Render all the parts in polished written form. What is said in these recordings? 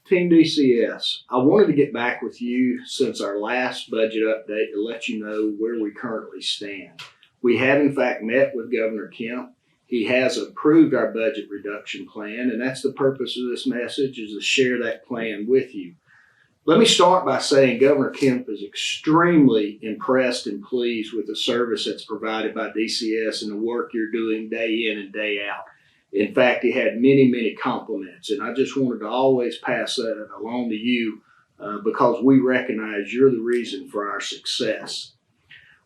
Team DCS, I wanted to get back with you since our last budget update to let you know where we currently stand. We have in fact met with Governor Kemp. He has approved our budget reduction plan, and that's the purpose of this message, is to share that plan with you. Let me start by saying Governor Kemp is extremely impressed and pleased with the service that's provided by DCS and the work you're doing day in and day out. In fact, he had many compliments, and I just wanted to always pass that along to you because we recognize you're the reason for our success.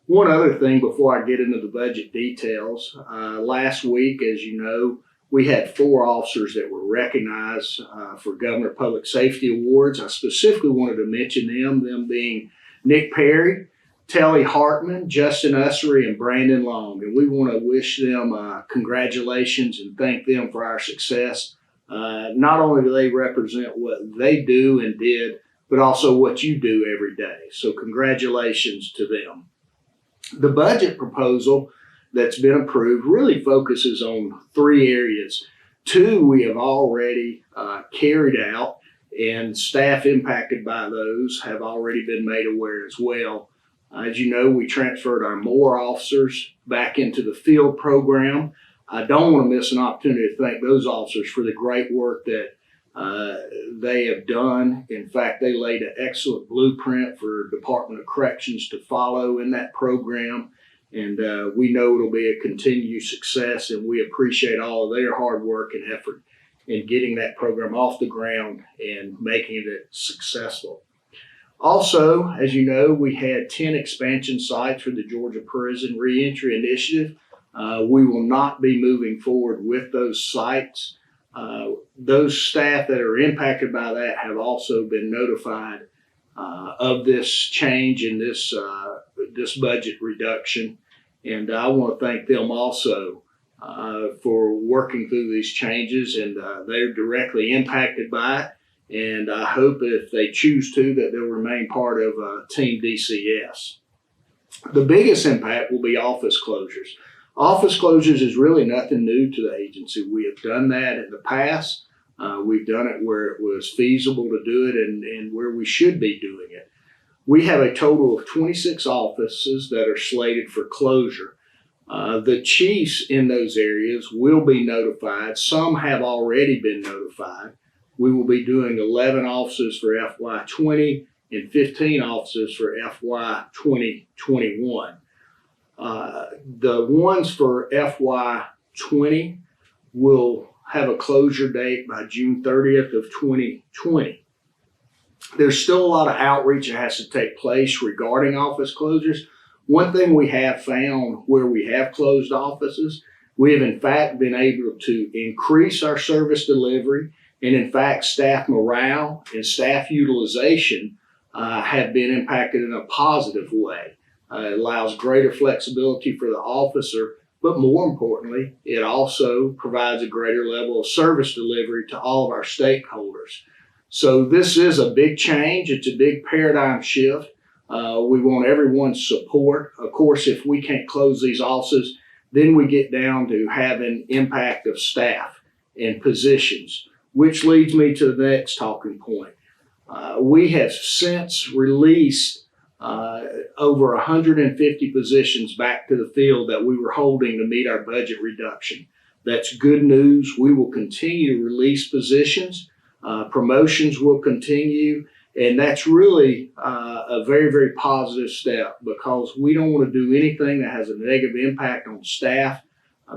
One other thing before I get into the budget details, last week, as you know, we had 4 officers that were recognized for Governor Public Safety Awards. I specifically wanted to mention them being Nick Perry, Telly Hartman, Justin Ussery, and Brandon Long. And we want to wish them congratulations and thank them for our success. Not only do they represent what they do and did, but also what you do every day. So congratulations to them. The budget proposal that's been approved really focuses on 3 areas. 2 we have already carried out, and staff impacted by those have already been made aware as well. As you know, we transferred our MORE officers back into the field program. I don't want to miss an opportunity to thank those officers for the great work that they have done. In fact, they laid an excellent blueprint for Department of Corrections to follow in that program. And we know it'll be a continued success, and we appreciate all of their hard work and effort in getting that program off the ground and making it successful. Also, as you know, we had 10 expansion sites for the Georgia Prison Reentry Initiative. We will not be moving forward with those sites. Those staff that are impacted by that have also been notified of this change in this budget reduction. And I want to thank them also for working through these changes, and they're directly impacted by it. And I hope if they choose to, that they'll remain part of Team DCS. The biggest impact will be office closures. Office closures is really nothing new to the agency. We have done that in the past. We've done it where it was feasible to do it and where we should be doing it. We have a total of 26 offices that are slated for closure. The chiefs in those areas will be notified. Some have already been notified. We will be doing 11 offices for FY20 and 15 offices for FY 2021. The ones for FY20 will have a closure date by June 30th of 2020. There's still a lot of outreach that has to take place regarding office closures. One thing we have found where we have closed offices, we have in fact been able to increase our service delivery, and in fact staff morale and staff utilization have been impacted in a positive way. It allows greater flexibility for the officer, but more importantly, it also provides a greater level of service delivery to all of our stakeholders. So this is a big change. It's a big paradigm shift. We want everyone's support. Of course, if we can't close these offices, then we get down to having impact of staff and positions, which leads me to the next talking point. We have since released over 150 positions back to the field that we were holding to meet our budget reduction. That's good news. We will continue to release positions. Promotions will continue, and that's really a very positive step, because we don't want to do anything that has a negative impact on staff.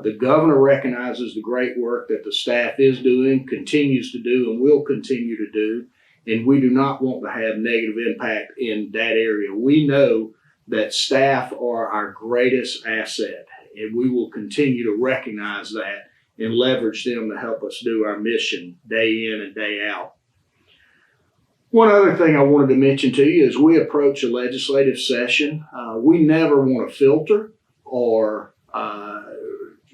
The governor recognizes the great work that the staff is doing, continues to do, and will continue to do, and we do not want to have negative impact in that area. We know that staff are our greatest asset, and we will continue to recognize that and leverage them to help us do our mission day in and day out. One other thing I wanted to mention to you is we approach a legislative session. We never want to filter or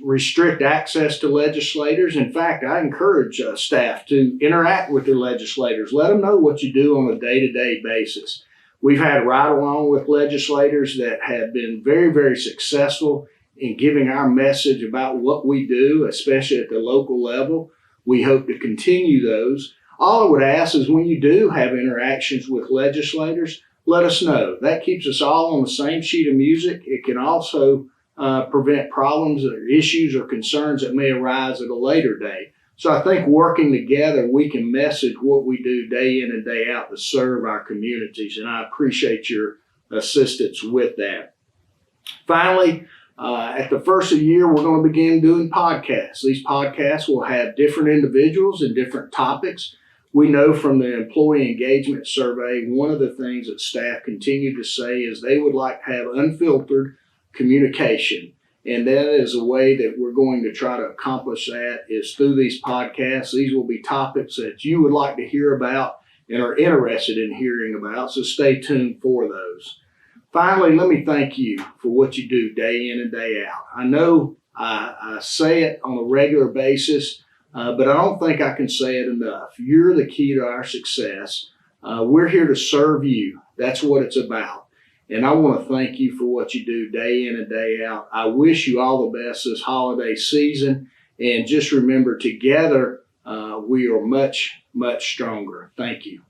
restrict access to legislators. In fact, I encourage staff to interact with their legislators. Let them know what you do on a day-to-day basis. We've had ride-along with legislators that have been very successful in giving our message about what we do, especially at the local level. We hope to continue those. All I would ask is when you do have interactions with legislators, let us know. That keeps us all on the same sheet of music. It can also prevent problems or issues or concerns that may arise at a later date. So I think working together, we can message what we do day in and day out to serve our communities, and I appreciate your assistance with that. Finally, at the first of the year, we're going to begin doing podcasts. These podcasts will have different individuals and different topics. We know from the employee engagement survey, one of the things that staff continue to say is they would like to have unfiltered communication. And that is a way that we're going to try to accomplish that is through these podcasts. These will be topics that you would like to hear about and are interested in hearing about, so stay tuned for those. Finally, let me thank you for what you do day in and day out. I know I say it on a regular basis, but I don't think I can say it enough. You're the key to our success. We're here to serve you. That's what it's about. And I want to thank you for what you do day in and day out. I wish you all the best this holiday season. And just remember, together, we are much, much stronger. Thank you.